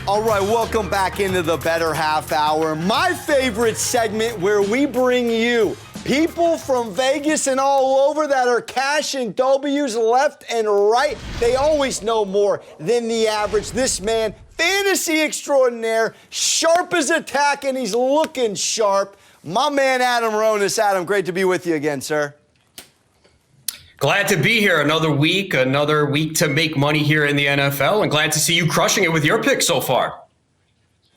All right, welcome back into the Bettor Half Hour. My favorite segment where we bring you people from Vegas and all over that are cashing W's left and right. They always know more than the average. This man, fantasy extraordinaire, sharp as a tack, and he's looking sharp. My man, Adam Ronis. Adam, great to be with you again, sir. Glad to be here. Another week to make money here in the NFL, and glad to see you crushing it with your picks so far.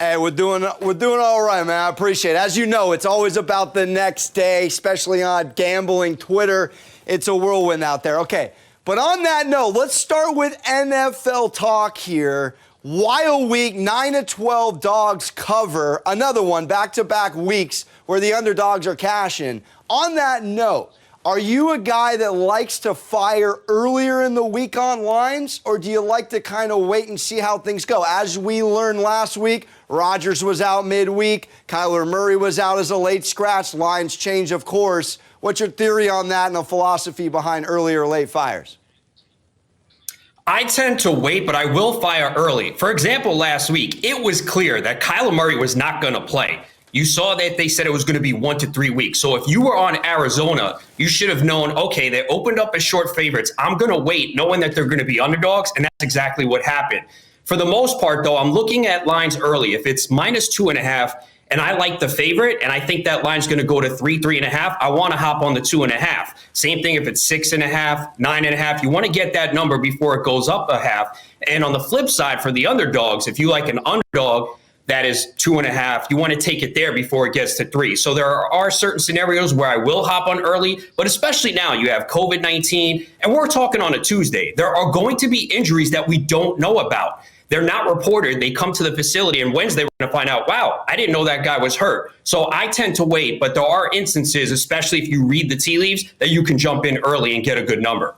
Hey, we're doing all right, man. I appreciate it. As you know, it's always about the next day, especially on gambling Twitter. It's a whirlwind out there. Okay, but on that note, let's start with NFL talk here. Wild week, 9-12 dogs cover. Another one, back-to-back weeks where the underdogs are cashing. On that note, are you a guy that likes to fire earlier in the week on lines, or do you like to kind of wait and see how things go? As we learned last week, Rodgers was out midweek. Kyler Murray was out as a late scratch. Lines change, of course. What's your theory on that and the philosophy behind early or late fires? I tend to wait, but I will fire early. For example, last week, it was clear that Kyler Murray was not going to play. You saw that they said it was going to be 1 to 3 weeks. So if you were on Arizona, you should have known, okay, they opened up as short favorites. I'm going to wait knowing that they're going to be underdogs, and that's exactly what happened. For the most part, though, I'm looking at lines early. If it's -2.5 and I like the favorite and I think that line's going to go to 3.5, I want to hop on the 2.5. Same thing if it's 6.5, 9.5. You want to get that number before it goes up a half. And on the flip side, for the underdogs, if you like an underdog that is 2.5, you want to take it there before it gets to 3. So there are certain scenarios where I will hop on early, but especially now you have COVID-19 and we're talking on a Tuesday. There are going to be injuries that we don't know about. They're not reported. They come to the facility and Wednesday we're going to find out, wow, I didn't know that guy was hurt. So I tend to wait, but there are instances, especially if you read the tea leaves, that you can jump in early and get a good number.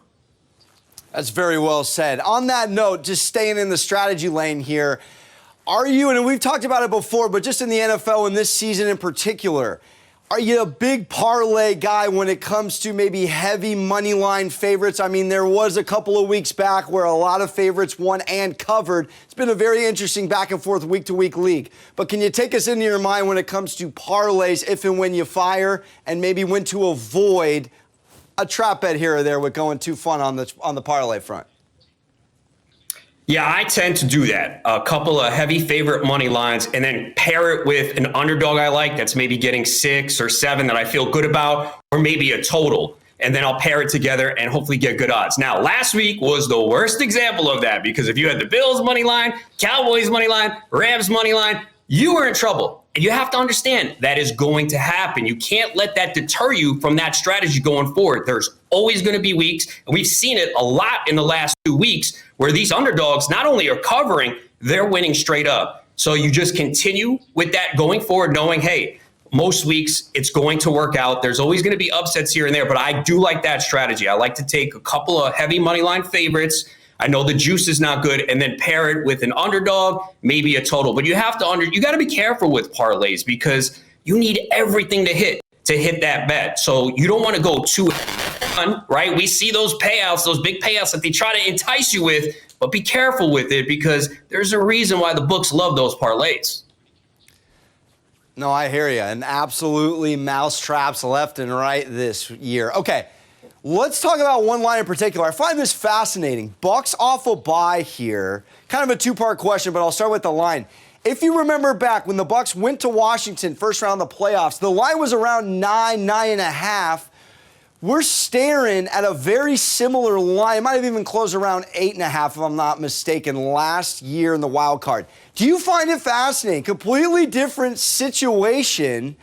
That's very well said. On that note, just staying in the strategy lane here, are you, and we've talked about it before, but just in the NFL in this season in particular, are you a big parlay guy when it comes to maybe heavy money line favorites? I mean, there was a couple of weeks back where a lot of favorites won and covered. It's been a very interesting back and forth week-to-week league. But can you take us into your mind when it comes to parlays, if and when you fire, and maybe when to avoid a trap bet here or there with going too fun on the parlay front? Yeah, I tend to do that. A couple of heavy favorite money lines and then pair it with an underdog I like that's maybe getting 6 or 7 that I feel good about, or maybe a total. And then I'll pair it together and hopefully get good odds. Now, last week was the worst example of that because if you had the Bills money line, Cowboys money line, Rams money line, you were in trouble. And you have to understand that is going to happen. You can't let that deter you from that strategy going forward. There's always going to be weeks, and we've seen it a lot in the last 2 weeks, where these underdogs not only are covering, they're winning straight up. So you just continue with that going forward, knowing, hey, most weeks it's going to work out. There's always going to be upsets here and there, but I do like that strategy. I like to take a couple of heavy money line favorites. I know the juice is not good, and then pair it with an underdog, maybe a total. But you have to you got to be careful with parlays because you need everything to hit that bet. So you don't want to go too right? We see those payouts, those big payouts that they try to entice you with, but be careful with it because there's a reason why the books love those parlays. No, I hear you. And absolutely mouse traps left and right this year. Okay. Let's talk about one line in particular. I find this fascinating. Bucks off a bye here. Kind of a two-part question, but I'll start with the line. If you remember back when the Bucks went to Washington first round of the playoffs, the line was around 9.5. We're staring at a very similar line. It might have even closed around 8.5, if I'm not mistaken, last year in the wild card. Do you find it fascinating? Completely different situation.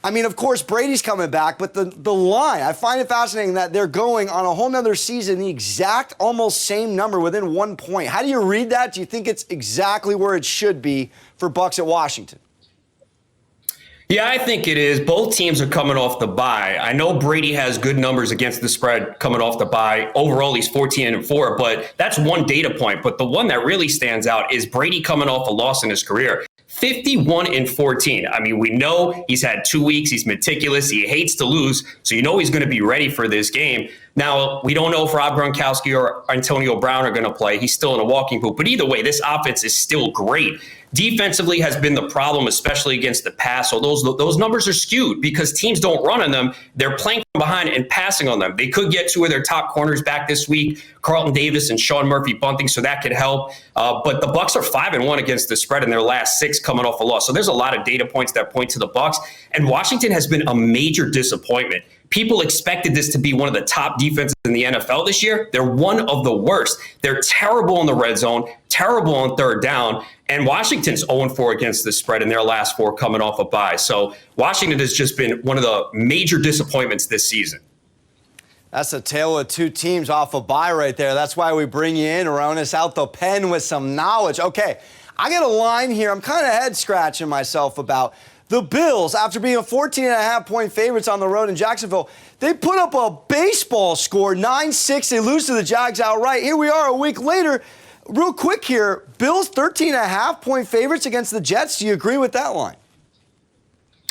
I mean, of course, Brady's coming back, but the line, I find it fascinating that they're going on a whole nother season, the exact almost same number within 1 point. How do you read that? Do you think it's exactly where it should be for Bucks at Washington? Yeah, I think it is. Both teams are coming off the bye. I know Brady has good numbers against the spread coming off the bye. Overall, he's 14-4, but that's one data point. But the one that really stands out is Brady coming off a loss in his career. 51-14. I mean, we know he's had 2 weeks. He's meticulous. He hates to lose. So you know he's going to be ready for this game. Now, we don't know if Rob Gronkowski or Antonio Brown are going to play. He's still in a walking boot. But either way, this offense is still great. Defensively has been the problem, especially against the pass. So those numbers are skewed because teams don't run on them. They're playing from behind and passing on them. They could get two of their top corners back this week, Carlton Davis and Sean Murphy-Bunting, so that could help. But the Bucs are 5-1 against the spread in their last 6 coming off a loss. So there's a lot of data points that point to the Bucs. And Washington has been a major disappointment. People expected this to be one of the top defenses in the NFL this year. They're one of the worst. They're terrible in the red zone, terrible on third down, and Washington's 0-4 against the spread in their last 4 coming off a bye. So Washington has just been one of the major disappointments this season. That's a tale of two teams off a bye right there. That's why we bring you in, Ronis, out the pen with some knowledge. Okay, I got a line here I'm kind of head-scratching myself about. The Bills, after being a 14.5-point favorites on the road in Jacksonville, they put up a baseball score, 9-6. They lose to the Jags outright. Here we are a week later. Real quick here, Bills 13.5-point favorites against the Jets. Do you agree with that line?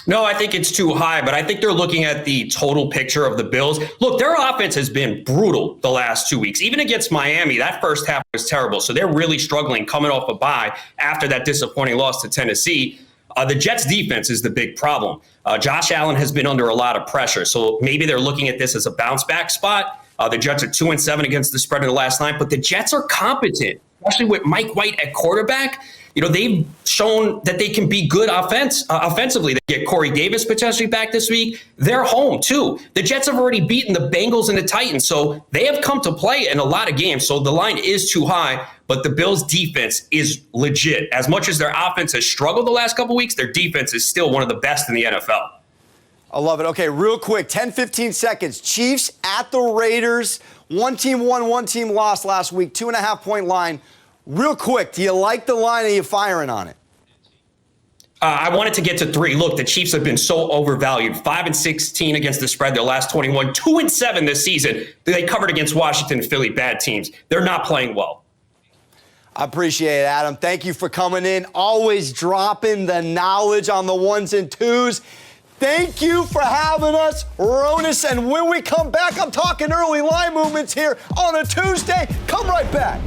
No, I think it's too high, but I think they're looking at the total picture of the Bills. Look, their offense has been brutal the last 2 weeks. Even against Miami, that first half was terrible. So they're really struggling coming off a bye after that disappointing loss to Tennessee. The Jets' defense is the big problem. Josh Allen has been under a lot of pressure, so maybe they're looking at this as a bounce-back spot. The Jets are 2-7 against the spread in the last 9, but the Jets are competent, especially with Mike White at quarterback. You know, they've shown that they can be good offensively. They get Corey Davis potentially back this week. They're home, too. The Jets have already beaten the Bengals and the Titans, so they have come to play in a lot of games. So the line is too high, but the Bills' defense is legit. As much as their offense has struggled the last couple weeks, their defense is still one of the best in the NFL. I love it. Okay, real quick, 10, 15 seconds. Chiefs at the Raiders. One team won, one team lost last week. 2.5-point line. Real quick, do you like the line or are you firing on it? I wanted to get to 3. Look, the Chiefs have been so overvalued. 5-16 against the spread, their last 21. 2-7 this season. They covered against Washington and Philly, bad teams. They're not playing well. I appreciate it, Adam. Thank you for coming in. Always dropping the knowledge on the 1s and 2s. Thank you for having us, Ronis. And when we come back, I'm talking early line movements here on a Tuesday. Come right back.